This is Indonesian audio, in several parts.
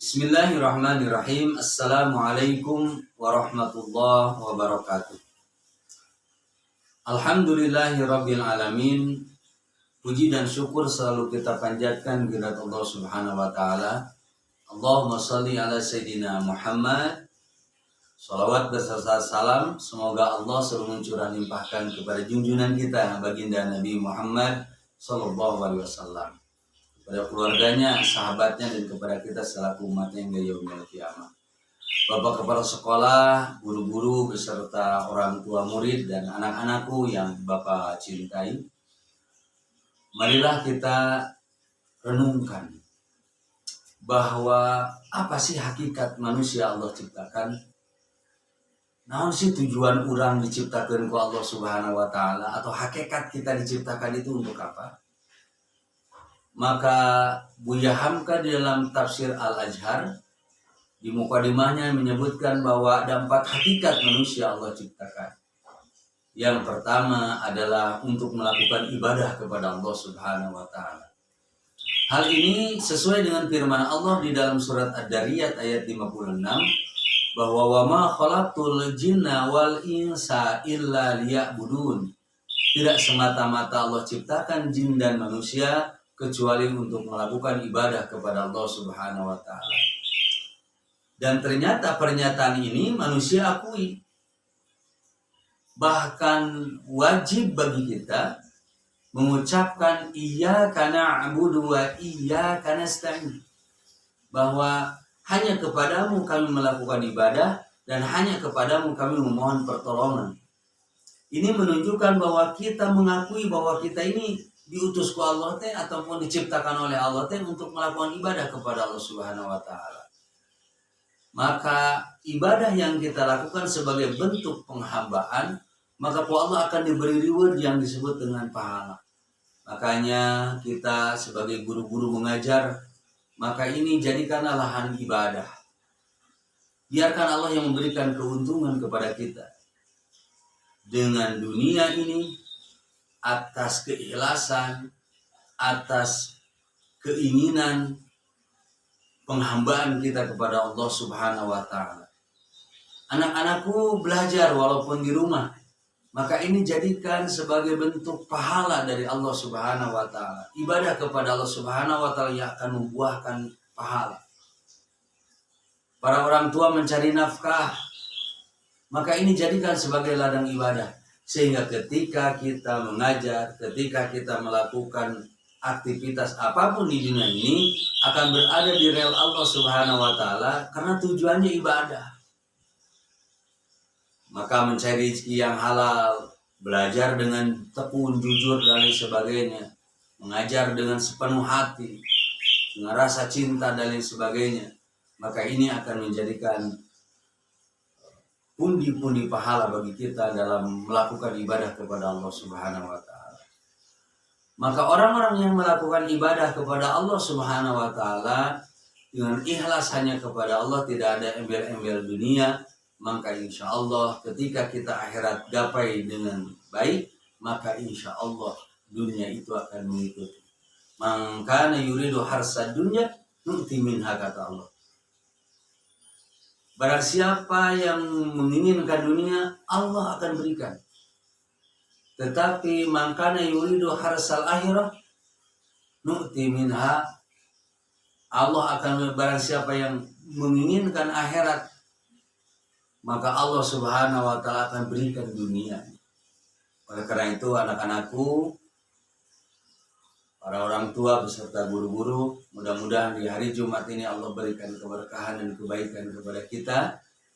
Bismillahirrahmanirrahim. Assalamualaikum warahmatullahi wabarakatuh. Alhamdulillahirabbil alamin. Puji dan syukur selalu kita panjatkan kepada Allah Subhanahu wa taala. Allahumma shalli ala sayyidina Muhammad. Shalawat beserta salam semoga Allah selalu mencurah limpahkan kepada junjungan kita baginda Nabi Muhammad sallallahu alaihi wasallam, kepada keluarganya, sahabatnya, dan kepada kita selaku umatnya hingga yaumil qiyamah. Bapak kepala sekolah, guru-guru beserta orang tua murid dan anak-anakku yang Bapak cintai, marilah kita renungkan bahwa apa sih hakikat manusia Allah ciptakan? Naon sih tujuan orang diciptakan ku Allah Subhanahu wa taala, atau hakikat kita diciptakan itu untuk apa? Maka Buya Hamka di dalam tafsir Al-Azhar di mukadimahnya menyebutkan bahwa ada 4 hakikat manusia Allah ciptakan. Yang pertama adalah untuk melakukan ibadah kepada Allah Subhanahu wa taala. Hal ini sesuai dengan firman Allah di dalam surat Ad-Dariyat ayat 56 bahwa wa ma khalaqtul jinna wal insa illa liya'budun. Tidak semata-mata Allah ciptakan jin dan manusia kecuali untuk melakukan ibadah kepada Allah Subhanahu wa taala. Dan ternyata pernyataan ini manusia akui. Bahkan wajib bagi kita mengucapkan iyyaka na'budu wa iyyaka nasta'in, bahwa hanya kepadamu kami melakukan ibadah dan hanya kepadamu kami memohon pertolongan. Ini menunjukkan bahwa kita mengakui bahwa kita ini diutus ku Allah ataupun diciptakan oleh Allah untuk melakukan ibadah kepada Allah Subhanahu wa taala. Maka ibadah yang kita lakukan sebagai bentuk penghambaan, maka ku Allah akan diberi reward yang disebut dengan pahala. Makanya kita sebagai guru-guru mengajar, maka ini jadikanlah lahan ibadah. Biarkan Allah yang memberikan keuntungan kepada kita dengan dunia ini atas keikhlasan, atas keinginan penghambaan kita kepada Allah Subhanahu wa taala. Anak-anakku belajar walaupun di rumah, maka ini jadikan sebagai bentuk pahala dari Allah Subhanahu wa taala. Ibadah kepada Allah Subhanahu wa taala yang akan membuahkan pahala. Para orang tua mencari nafkah, maka ini jadikan sebagai ladang ibadah. Sehingga ketika kita mengajar, ketika kita melakukan aktivitas apapun di dunia ini akan berada di rel Allah Subhanahu wa taala karena tujuannya ibadah. Maka mencari rezeki yang halal, belajar dengan tekun, jujur, dan lain sebagainya, mengajar dengan sepenuh hati, dengan rasa cinta dan lain sebagainya, maka ini akan menjadikan pundi-pundi pahala bagi kita dalam melakukan ibadah kepada Allah Subhanahu wa taala. Maka orang-orang yang melakukan ibadah kepada Allah Subhanahu wa taala dengan ikhlas hanya kepada Allah, tidak ada embel-embel dunia, maka insya Allah ketika kita akhirat gapai dengan baik, maka insya Allah dunia itu akan mengikuti. Man kana yuridu harsad dunya nu'ti minha, kata Allah. Barang siapa yang menginginkan dunia, Allah akan berikan. Tetapi man kana yuridu harsal akhirah nu'ti minha, Allah akan, barang siapa yang menginginkan akhirat, maka Allah Subhanahu wa taala akan berikan dunia. Oleh karena itu anak-anakku, para orang tua beserta guru-guru, mudah-mudahan di hari Jumat ini Allah berikan keberkahan dan kebaikan kepada kita.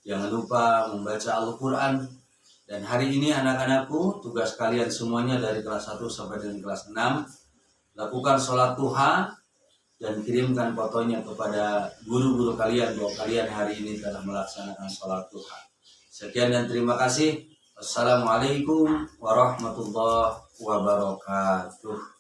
Jangan lupa membaca Al-Quran. Dan hari ini anak-anakku, tugas kalian semuanya dari kelas 1 sampai dengan kelas 6, lakukan sholat duha dan kirimkan fotonya kepada guru-guru kalian bahwa kalian hari ini telah melaksanakan sholat duha. Sekian dan terima kasih. Wassalamualaikum warahmatullahi wabarakatuh.